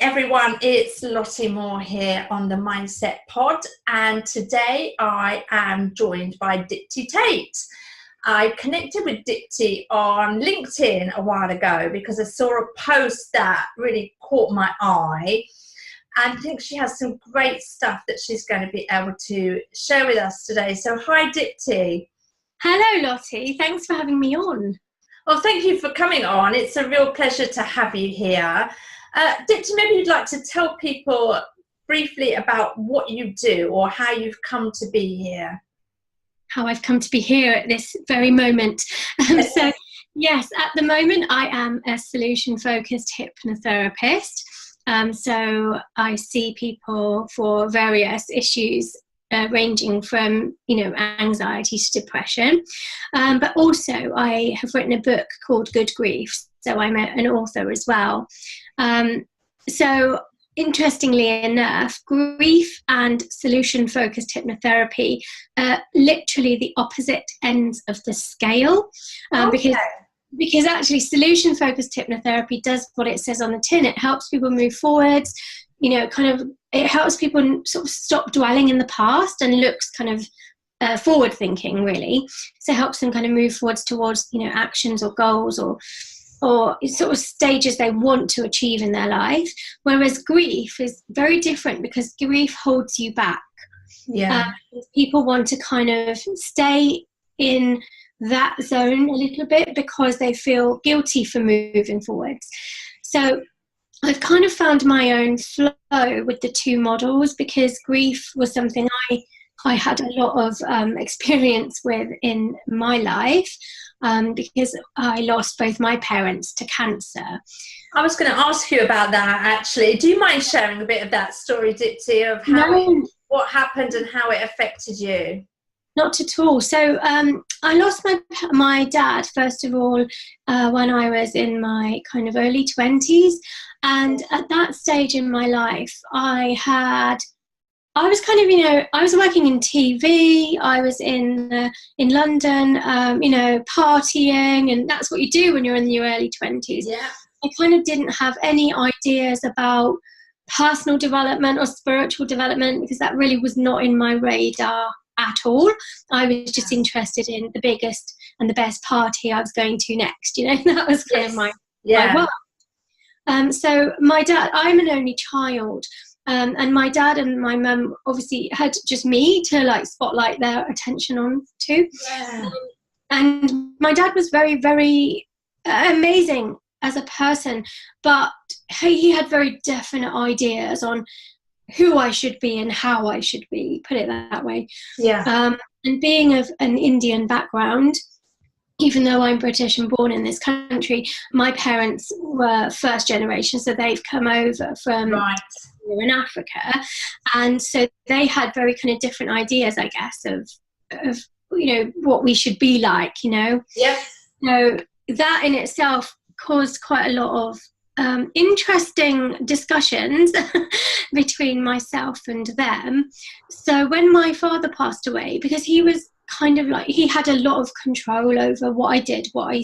everyone, it's Lottie Moore here on the Mindset Pod, and today I am joined by Dipti Tait. I connected with Dipti on LinkedIn a while ago because I saw a post that really caught my eye, and I think she has some great stuff that she's going to be able to share with us today. So hi Dipti. Hello Lottie, thanks for having me on. Well, thank you for coming on. It's a real pleasure to have you here. Dipti, maybe you'd like to tell people briefly about what you do or how you've come to be here. How I've come to be here at this very moment. So, yes, at the moment I am a solution-focused hypnotherapist. So I see people for various issues ranging from, anxiety to depression. But also I have written a book called Good Grief. So I'm an author as well. So interestingly enough, grief and solution-focused hypnotherapy are literally the opposite ends of the scale. Because actually solution-focused hypnotherapy does what it says on the tin. It helps people move forwards, it helps people sort of stop dwelling in the past and looks kind of forward thinking, really. So it helps them kind of move forwards towards, actions or goals or sort of stages they want to achieve in their life. Whereas grief is very different because grief holds you back. Yeah. People want to kind of stay in that zone a little bit because they feel guilty for moving forwards. So I've kind of found my own flow with the two models because grief was something I had a lot of experience with in my life because I lost both my parents to cancer. I was going to ask you about that, actually. Do you mind sharing a bit of that story, Dipti, of what happened and how it affected you? Not at all. So I lost my dad, first of all, when I was in my kind of early 20s. And at that stage in my life, I was kind of, I was working in TV, I was in London, partying, and that's what you do when you're in your early 20s. Yeah. I kind of didn't have any ideas about personal development or spiritual development because that really was not in my radar at all. I was just interested in the biggest and the best party I was going to next, that was kind of my world. So my dad, I'm an only child, and my dad and my mum obviously had just me to spotlight their attention on too. Yeah. And my dad was very, very amazing as a person, but he had very definite ideas on who I should be and how I should be, put it that way. Yeah. And being of an Indian background, even though I'm British and born in this country, my parents were first generation, so they've come over from in Africa, and so they had very kind of different ideas, I guess, of what we should be like, Yeah. So that in itself caused quite a lot of interesting discussions between myself and them. So when my father passed away, because he was kind of he had a lot of control over what I did, what I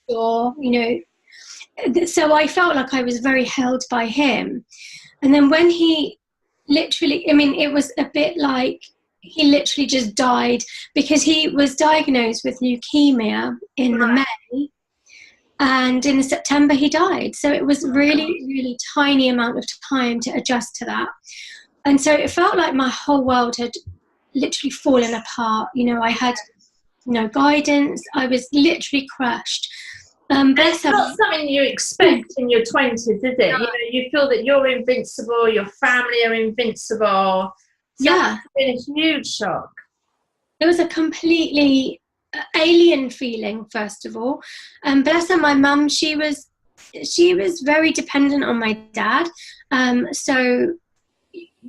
saw, so I felt like I was very held by him. And then when he literally, it was a bit like he literally just died because he was diagnosed with leukemia in the May, and in the September he died. So it was really, really tiny amount of time to adjust to that. And so it felt like my whole world had literally fallen apart. I had no guidance. I was literally crushed. It's not something you expect in your 20s, is it? You feel that you're invincible, your family are invincible. So it's been a huge shock. It was a completely alien feeling, first of all. Bless her, my mum, she was very dependent on my dad. So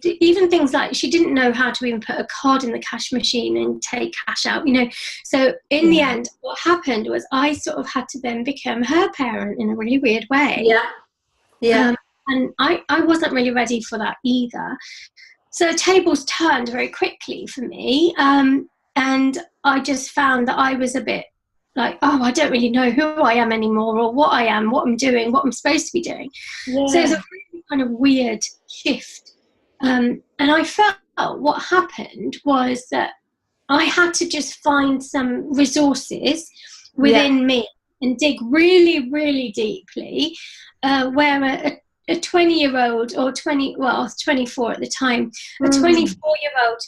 even things like she didn't know how to even put a card in the cash machine and take cash out, So in the end, what happened was I sort of had to then become her parent in a really weird way. Yeah. And I wasn't really ready for that either. So tables turned very quickly for me. And I just found that I was a bit like, I don't really know who I am anymore or what I am, what I'm doing, what I'm supposed to be doing. Yeah. So it was a really kind of weird shift. And I felt what happened was that I had to just find some resources within me and dig really, really deeply, where a 20-year-old or 24 at the time, a 24-year-old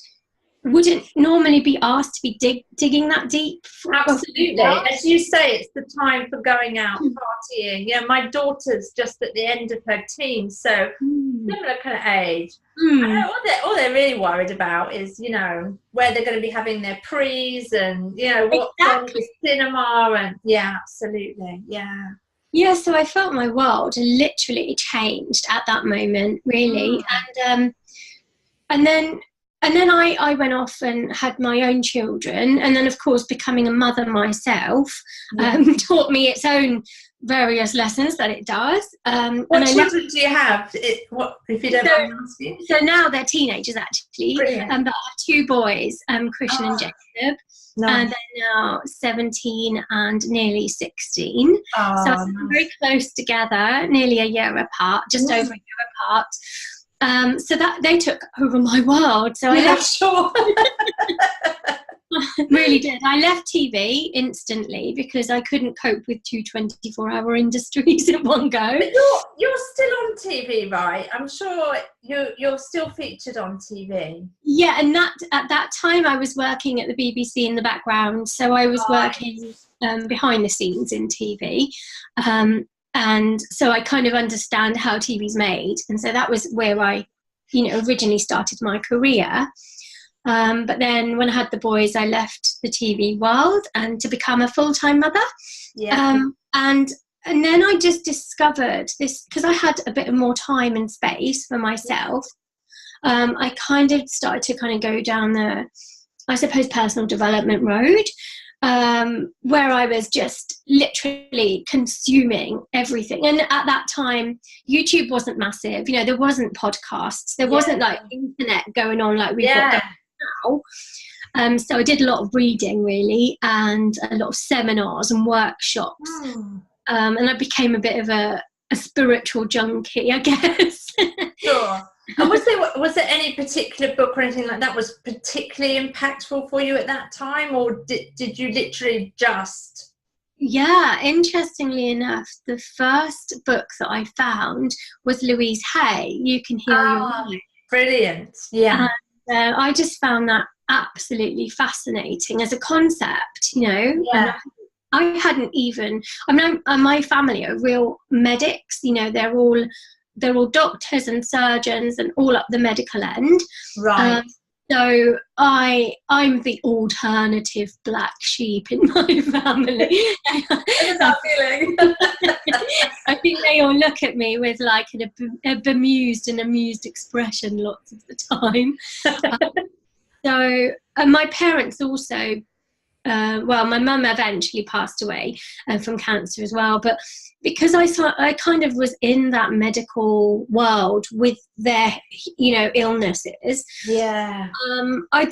wouldn't normally be asked to be digging that deep. Absolutely. As you say, it's the time for going out partying. Yeah, my daughter's just at the end of her teens, so similar kind of age. All they're really worried about is, you know, where they're going to be having their prees and, you know, what's on the cinema. And yeah, absolutely. Yeah, so I felt my world literally changed at that moment, really. And then I went off and had my own children, and then of course becoming a mother myself taught me its own various lessons that it does. What children do you have? What, if you don't mind asking? So now they're teenagers actually, but I have 2 boys, Christian and Jacob. Nice. And they're now 17 and nearly 16. So we're very close together, nearly a year apart, just over a year apart. So that they took over my world. So I left. Sure. Really did. I left TV instantly because I couldn't cope with 2 24-hour industries at one go. But you're still on TV, right? I'm sure you're still featured on TV. Yeah, and at that time I was working at the BBC in the background, so I was working behind the scenes in TV. And so I kind of understand how TV's made, and so that was where I, originally started my career. But then when I had the boys, I left the TV world and to become a full-time mother. Yeah. And then I just discovered this, because I had a bit more time and space for myself. I kind of started to go down the, I suppose, personal development road. Where I was just literally consuming everything. And at that time, YouTube wasn't massive. There wasn't podcasts. There wasn't internet going on like we've got now. So I did a lot of reading, really, and a lot of seminars and workshops. And I became a bit of a spiritual junkie, I guess. Sure. And was there any particular book or anything like that was particularly impactful for you at that time, or did you literally just? Yeah, interestingly enough, the first book that I found was Louise Hay, You Can Heal Your Mind. Brilliant. Yeah. And I just found that absolutely fascinating as a concept, Yeah. And I hadn't even, my family are real medics, they're all doctors and surgeons and all up the medical end. Right. So I'm the alternative black sheep in my family. What is that feeling? I think they all look at me with like a bemused and amused expression lots of the time. And my parents also, my mum eventually passed away from cancer as well, but because I kind of was in that medical world with their, illnesses. Yeah. I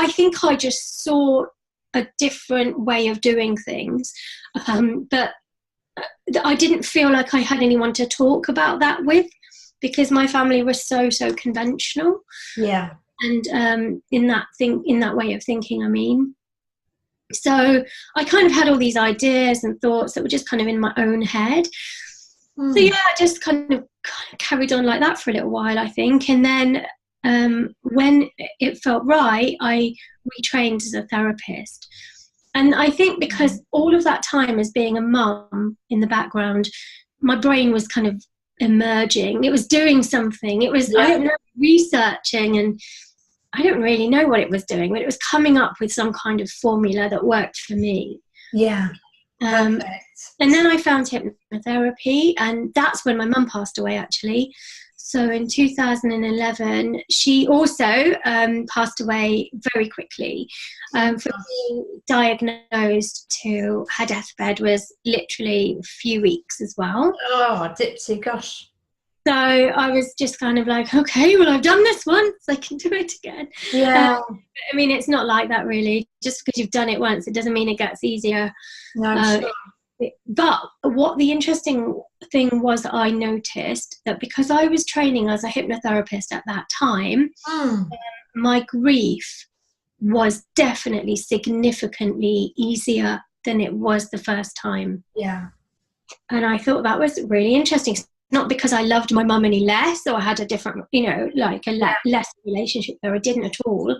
think I just saw a different way of doing things, but I didn't feel like I had anyone to talk about that with, because my family was so conventional. Yeah. And in that way of thinking, I mean. So I kind of had all these ideas and thoughts that were just kind of in my own head. So yeah, I just kind of carried on like that for a little while, I think. And then when it felt right, I retrained as a therapist. And I think because all of that time as being a mum in the background, my brain was kind of emerging. It was doing something. It was, I don't know, researching, and I don't really know what it was doing, but it was coming up with some kind of formula that worked for me. Yeah. And then I found hypnotherapy, and that's when my mum passed away, actually. So in 2011, she also passed away very quickly. From being diagnosed to her deathbed was literally a few weeks as well. Oh, Dipti, gosh. So I was just kind of like, okay, well, I've done this once, I can do it again. Yeah. I mean, it's not like that, really. Just because you've done it once, it doesn't mean it gets easier. No, I'm sure. But what the interesting thing was that I noticed that because I was training as a hypnotherapist at that time, my grief was definitely significantly easier than it was the first time. Yeah. And I thought that was really interesting. Not because I loved my mum any less, or I had a different, like less relationship there. I didn't at all.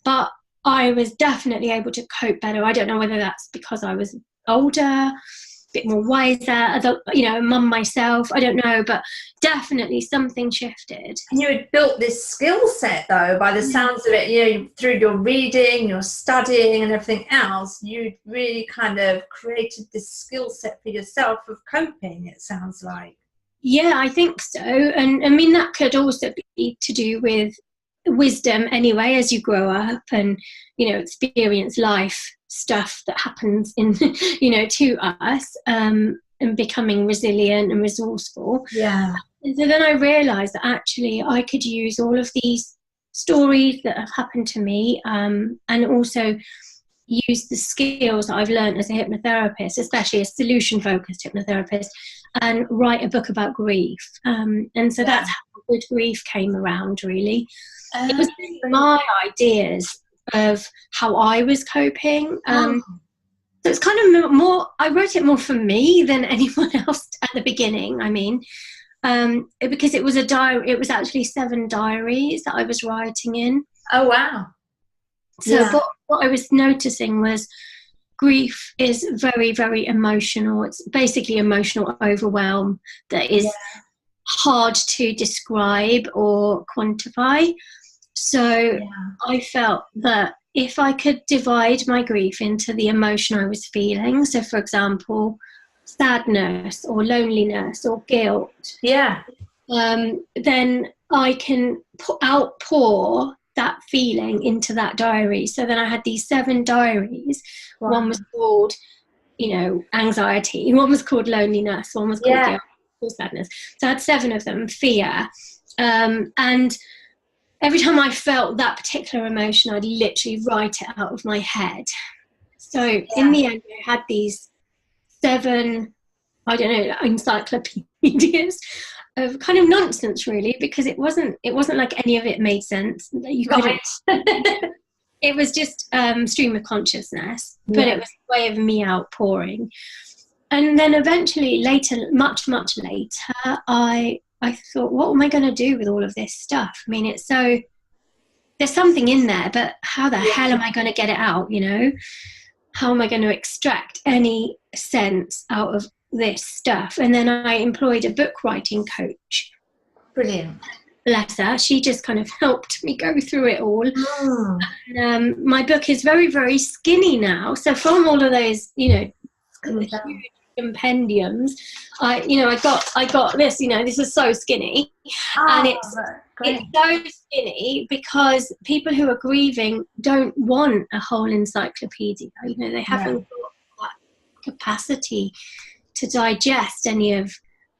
But I was definitely able to cope better. I don't know whether that's because I was older, a bit more wiser, mum myself, I don't know, but definitely something shifted. And you had built this skill set, though, by the sounds of it, through your reading, your studying and everything else, you really kind of created this skill set for yourself of coping, it sounds like. Yeah, I think so. And I mean, that could also be to do with wisdom anyway, as you grow up and, experience life stuff that happens in, to us, and becoming resilient and resourceful. Yeah. And so then I realised that actually I could use all of these stories that have happened to me, and also use the skills that I've learned as a hypnotherapist, especially a solution-focused hypnotherapist, and write a book about grief. And so that's how Good Grief came around, really. It was my ideas of how I was coping. So it's kind of more, I wrote it more for me than anyone else at the beginning, because it was a diary. It was actually 7 diaries that I was writing in. Oh, wow. So what I was noticing was grief is very, very emotional. It's basically emotional overwhelm that is hard to describe or quantify. So I felt that if I could divide my grief into the emotion I was feeling, so for example, sadness or loneliness or guilt, then I can outpour that feeling into that diary. So then I had these 7 diaries. One was called, anxiety. One was called loneliness. One was called guilt or sadness. So I had 7 of them, fear. And every time I felt that particular emotion, I'd literally write it out of my head. So in the end, I had these 7, encyclopedias of kind of nonsense, really, because it wasn't like any of it made sense. You couldn't. It was just stream of consciousness, but it was a way of me outpouring. And then eventually, later, much later, I thought, what am I going to do with all of this stuff? I mean, there's something in there, but how the hell am I going to get it out? How am I going to extract any sense out of this stuff? And then I employed a book writing coach. Brilliant. Bless her. She just kind of helped me go through it all. And, my book is very, very skinny now. So from all of those, huge compendiums, I got this. This is so skinny, and it's so skinny because people who are grieving don't want a whole encyclopedia. They haven't got that capacity to digest any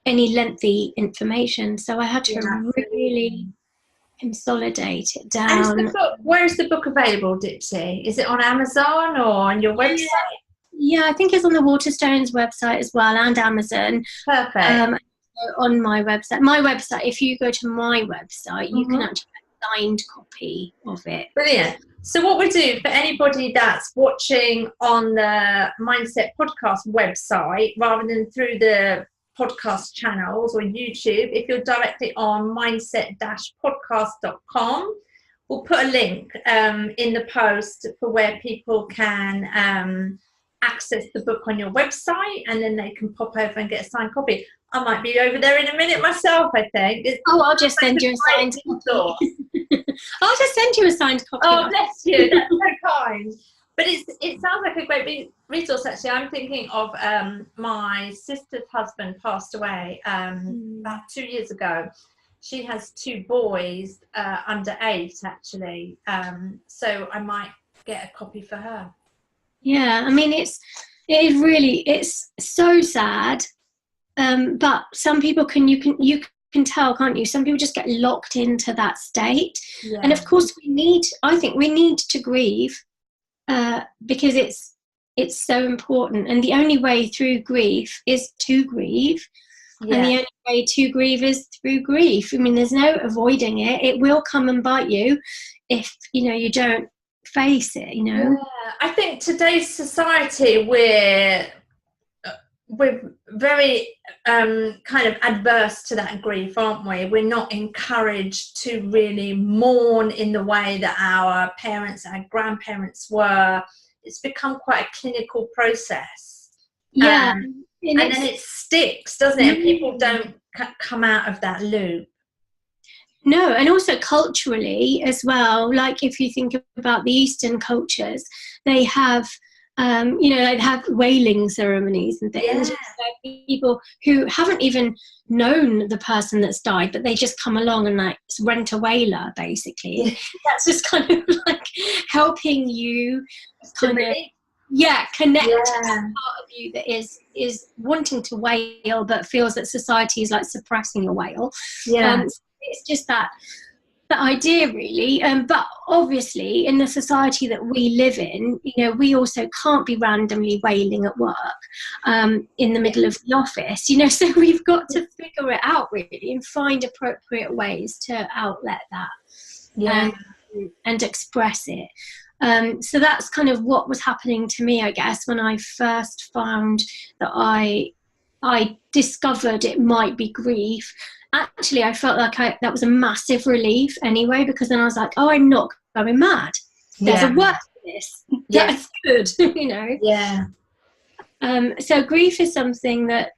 lengthy information. So I had to really consolidate it down. And where is the book available, Dipti? Is it on Amazon or on your website? Yeah, I think it's on the Waterstones website as well, and Amazon. Perfect. On my website. If you go to my website, you can actually get a signed copy of it. Brilliant. So what we do for anybody that's watching on the Mindset Podcast website, rather than through the podcast channels or YouTube, if you're directly on mindset-podcast.com, we'll put a link in the post for where people can access the book on your website, and then they can pop over and get a signed copy. I might be over there in a minute myself, I think. I'll just send you a signed copy. I'll just send you a signed copy. Oh, bless you. That's so kind. But it sounds like a great resource, actually. I'm thinking of my sister's husband passed away about 2 years ago. She has 2 boys under 8, actually. So I might get a copy for her. Yeah, I mean, it's so sad. But some people you can tell, can't you? Some people just get locked into that state. Yeah. And of course I think we need to grieve, because it's so important. And the only way through grief is to grieve. Yeah. And the only way to grieve is through grief. I mean, there's no avoiding it. It will come and bite you if, you don't face it, Yeah. I think today's society, we're very kind of adverse to that grief, aren't we? We're not encouraged to really mourn in the way that our parents, our grandparents were. It's become quite a clinical process. Yeah. And then it sticks, doesn't it? And people don't come out of that loop. No, and also culturally as well, like if you think about the Eastern cultures, they have they'd have wailing ceremonies and things. Yeah. People who haven't even known the person that's died, but they just come along and like rent a wailer, basically. Yeah. That's just kind of like helping you kind of connect to that part of you that is wanting to wail, but feels that society is like suppressing a wail. Yeah, it's just that. The idea really, but obviously in the society that we live in, we also can't be randomly wailing at work in the middle of the office, so we've got to figure it out really and find appropriate ways to outlet that and express it. So that's kind of what was happening to me, I guess, when I first found that I discovered it might be grief. Actually, I felt like that was a massive relief anyway, because then I was like, oh, I'm not going mad. There's a word for this. That's good, Yeah. So grief is something that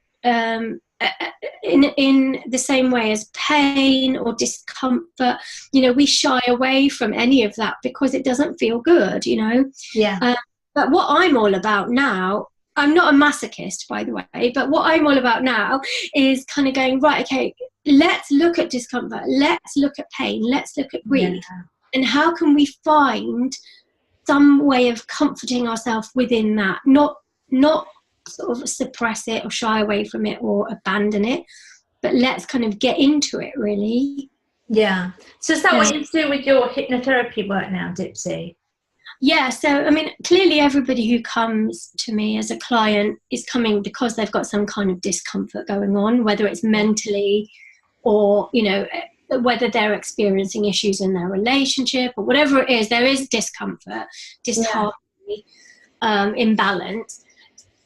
in the same way as pain or discomfort, we shy away from any of that because it doesn't feel good, Yeah. But what I'm all about now, I'm not a masochist, by the way, but what I'm all about now is kind of going, right, okay, let's look at discomfort, let's look at pain, let's look at grief, and how can we find some way of comforting ourselves within that, not sort of suppress it or shy away from it or abandon it, but let's kind of get into it, really. Yeah. So is that what you do with your hypnotherapy work now, Dipti? Yeah, so I mean, clearly everybody who comes to me as a client is coming because they've got some kind of discomfort going on, whether it's mentally or, whether they're experiencing issues in their relationship or whatever it is, there is discomfort, disharmony, imbalance.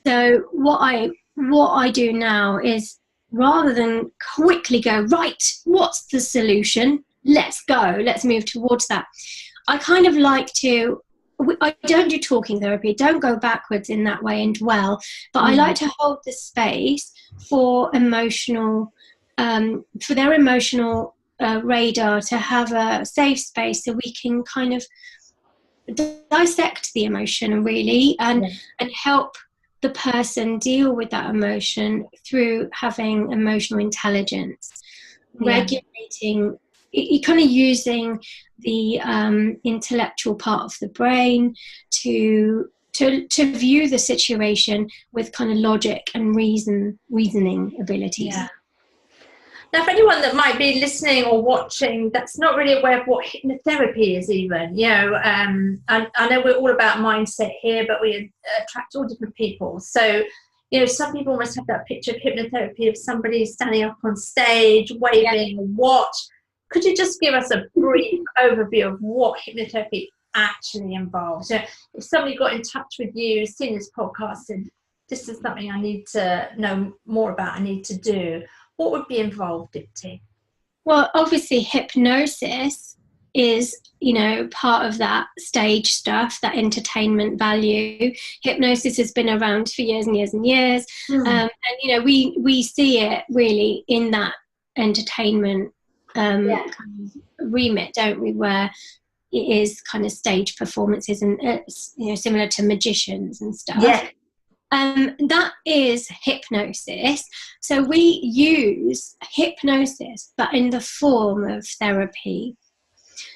So what I do now is, rather than quickly go, right, what's the solution? Let's go, let's move towards that. I kind of like to, I don't do talking therapy, don't go backwards in that way and dwell, but I like to hold the space for for their emotional radar to have a safe space so we can kind of dissect the emotion really and help the person deal with that emotion through having emotional intelligence, regulating, kind of using the intellectual part of the brain to view the situation with kind of logic and reasoning abilities. Yeah. Now, for anyone that might be listening or watching that's not really aware of what hypnotherapy is even, I know we're all about mindset here, but we attract all different people. So, some people must have that picture of hypnotherapy of somebody standing up on stage, waving a watch. Could you just give us a brief overview of what hypnotherapy actually involves? If somebody got in touch with you, seen this podcast, and this is something I need to know more about, I need to do, what would be involved, Dipti? Well, obviously hypnosis is, part of that stage stuff, that entertainment value. Hypnosis has been around for years and years and years. And, we see it really in that entertainment kind of remit, don't we, where it is kind of stage performances and, similar to magicians and stuff. Yeah. That is hypnosis. So we use hypnosis, but in the form of therapy.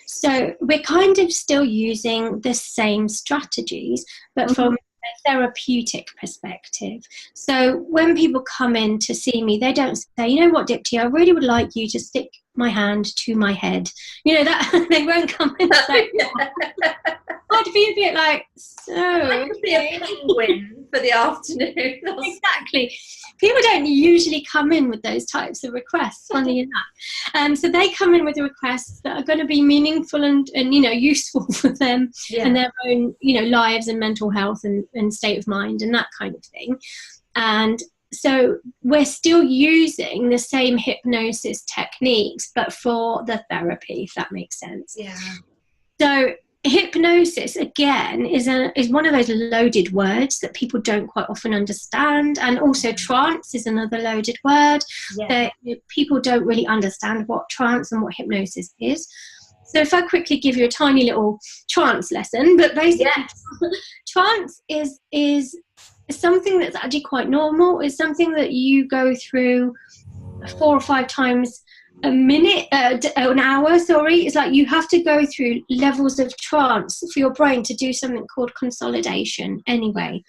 So we're kind of still using the same strategies, but from a therapeutic perspective. So when people come in to see me, they don't say, you know what, Dipti, I really would like you to stick my hand to my head. You know, that they won't come and say that. I'd be a bit like, so I could be a penguin for the afternoon. Exactly. People don't usually come in with those types of requests, funny enough. So they come in with requests that are going to be meaningful and you know, useful for them and their own, you know, lives and mental health and state of mind and that kind of thing. And so we're still using the same hypnosis techniques, but for the therapy, if that makes sense. Yeah. So hypnosis, again, is one of those loaded words that people don't quite often understand. And also trance is another loaded word that people don't really understand what trance and what hypnosis is. So if I quickly give you a tiny little trance lesson, but basically trance is something that's actually quite normal. It's something that you go through 4 or 5 times a minute, an hour, sorry. It's like you have to go through levels of trance for your brain to do something called consolidation anyway.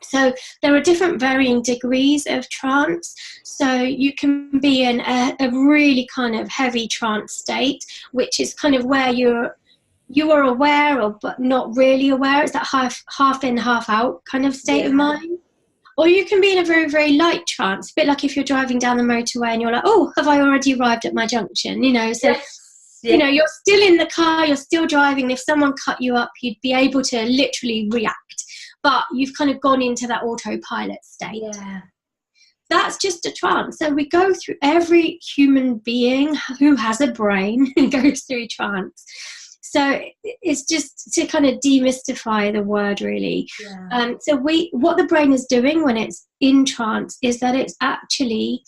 So there are different varying degrees of trance. So you can be in a really kind of heavy trance state, which is kind of where you are aware of but not really aware. It's that half in, half out kind of state of mind. Or you can be in a very, very light trance, a bit like if you're driving down the motorway and you're like, oh, have I already arrived at my junction? You know, so, you know, you're still in the car, you're still driving. If someone cut you up, you'd be able to literally react. But you've kind of gone into that autopilot state. Yeah. That's just a trance. So we go through, every human being who has a brain goes through trance. So it's just to kind of demystify the word, really. So what the brain is doing when it's in trance is that it's actually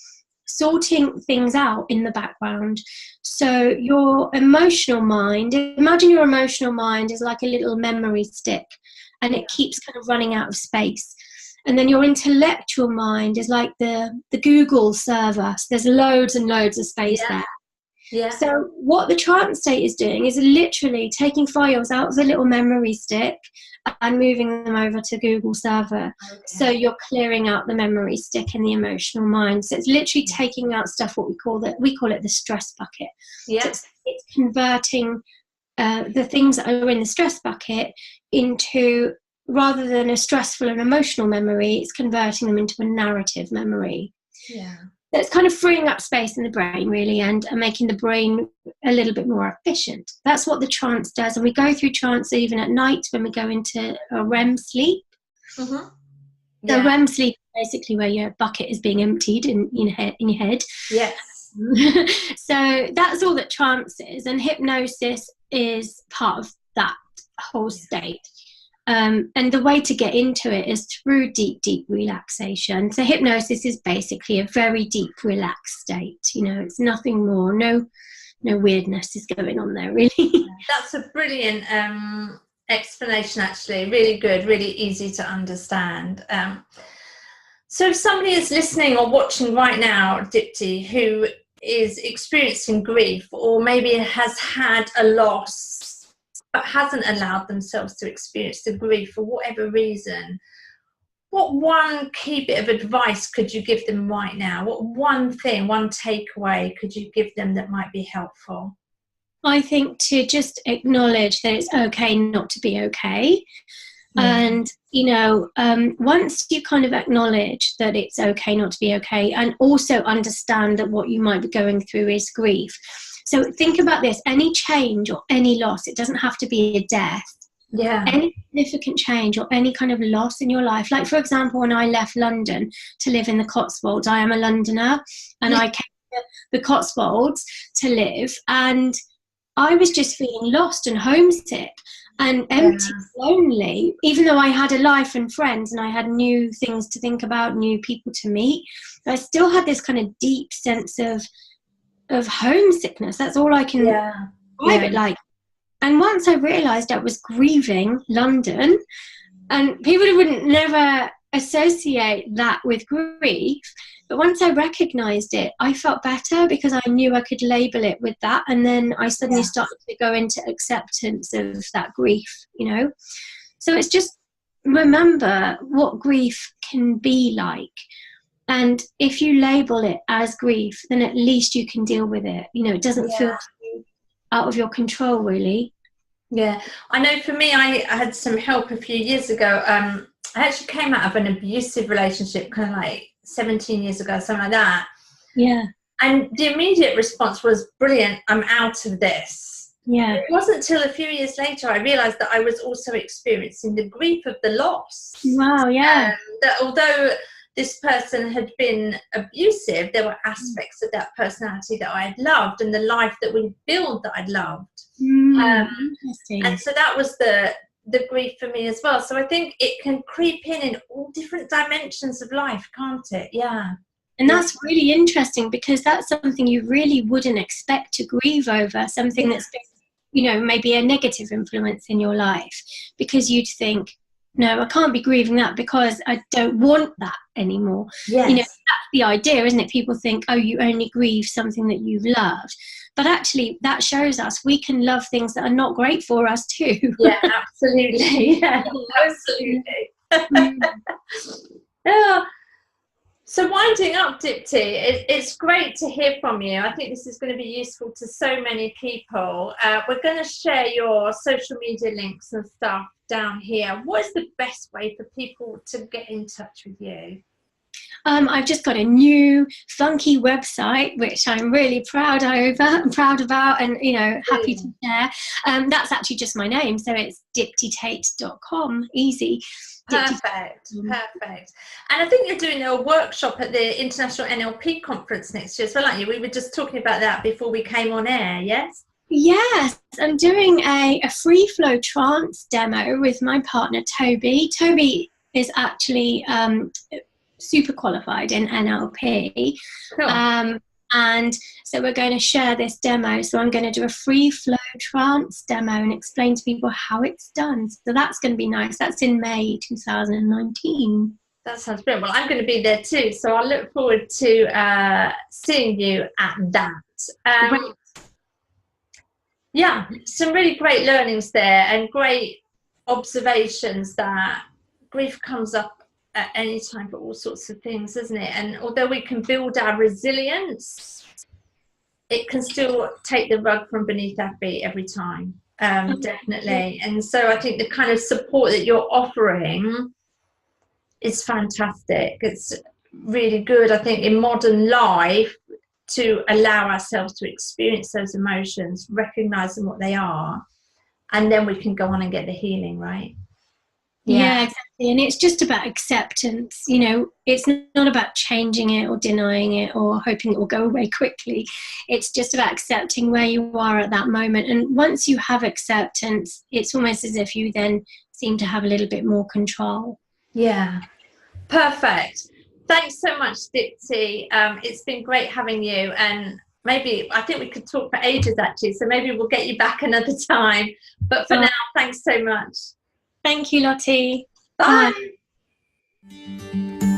sorting things out in the background. So your emotional mind, imagine your emotional mind is like a little memory stick, and it keeps kind of running out of space. And then your intellectual mind is like the Google server. So there's loads and loads of space there. So what the trance state is doing is literally taking files out of the little memory stick and moving them over to Google server. So you're clearing out the memory stick and the emotional mind. So it's literally taking out stuff, we call it the stress bucket. So it's converting the things that are in the stress bucket into, rather than a stressful and emotional memory, it's converting them into a narrative memory. So it's kind of freeing up space in the brain, really, and making the brain a little bit more efficient. That's what the trance does. And we go through trance even at night when we go into a REM sleep. The REM sleep is basically where your bucket is being emptied in your head. So that's all that trance is. And hypnosis is part of that whole state. And the way to get into it is through deep, deep relaxation. So hypnosis is basically a very deep, relaxed state. You know, it's nothing more. No weirdness is going on there, really. That's a brilliant explanation, actually. Really good, really easy to understand. So if somebody is listening or watching right now, Dipti, who is experiencing grief or maybe has had a loss but hasn't allowed themselves to experience the grief for whatever reason, what one key bit of advice could you give them right now? What one thing, one takeaway could you give them that might be helpful? I think to just acknowledge that it's okay not to be okay. And, you know, once you kind of acknowledge that it's okay not to be okay, and also understand that what you might be going through is grief. So think about this, any change or any loss, it doesn't have to be a death. Any significant change or any kind of loss in your life. Like, for example, when I left London to live in the Cotswolds, I am a Londoner, and I came to the Cotswolds to live, and I was just feeling lost and homesick and empty, lonely, even though I had a life and friends and I had new things to think about, new people to meet. I still had this kind of deep sense of homesickness. That's all I can describe it like. And once I realised I was grieving London, and people wouldn't never associate that with grief, but once I recognised it, I felt better because I knew I could label it with that, and then I suddenly started to go into acceptance of that grief, you know. So it's just remember what grief can be like. And if you label it as grief, then at least you can deal with it. You know, it doesn't feel out of your control, really. Yeah, I know for me, I had some help a few years ago. I actually came out of an abusive relationship kind of like 17 years ago, something like that. Yeah. And the immediate response was, brilliant, I'm out of this. Yeah. It wasn't until a few years later I realised that I was also experiencing the grief of the loss. Wow, yeah. That although this person had been abusive, there were aspects of that personality that I had loved and the life that we built that I'd loved. Interesting. And so that was the grief for me as well. So I think it can creep in all different dimensions of life, can't it? Yeah. And that's really interesting, because that's something you really wouldn't expect to grieve over, something that's been, you know, maybe a negative influence in your life, because you'd think, no, I can't be grieving that because I don't want that anymore. Yes. You know, that's the idea, isn't it? People think, oh, you only grieve something that you've loved. But actually, that shows us we can love things that are not great for us too. Yeah, absolutely. Yeah, absolutely. Yeah. So winding up, Dipti, it's great to hear from you. I think this is going to be useful to so many people. We're going to share your social media links and stuff down here. What is the best way for people to get in touch with you? I've just got a new funky website, which I'm really proud about, and, you know, happy to share. That's actually just my name, so it's diptitait.com. Easy. Perfect. And I think you're doing a workshop at the International NLP conference next year as well, aren't you? We were just talking about that before we came on air, yes? Yes, I'm doing a free flow trance demo with my partner Toby. Toby is actually super qualified in NLP. Cool. And so we're going to share this demo. So I'm going to do a free flow trance demo and explain to people how it's done. So that's going to be nice. That's in May 2019. That sounds brilliant. Well, I'm going to be there too. So I look forward to seeing you at that. Yeah, some really great learnings there and great observations that grief comes up at any time for all sorts of things, isn't it? And although we can build our resilience, it can still take the rug from beneath our feet every time. Definitely. And so I think the kind of support that you're offering is fantastic. It's really good, I think, in modern life, to allow ourselves to experience those emotions, recognize them what they are, and then we can go on and get the healing, right? Yeah, exactly. And it's just about acceptance. You know, it's not about changing it or denying it or hoping it will go away quickly. It's just about accepting where you are at that moment. And once you have acceptance, it's almost as if you then seem to have a little bit more control. Yeah, perfect. Thanks so much, Dipti. It's been great having you. And maybe, I think we could talk for ages actually, so maybe we'll get you back another time. But for now, thanks so much. Thank you, Lottie. Bye. Bye.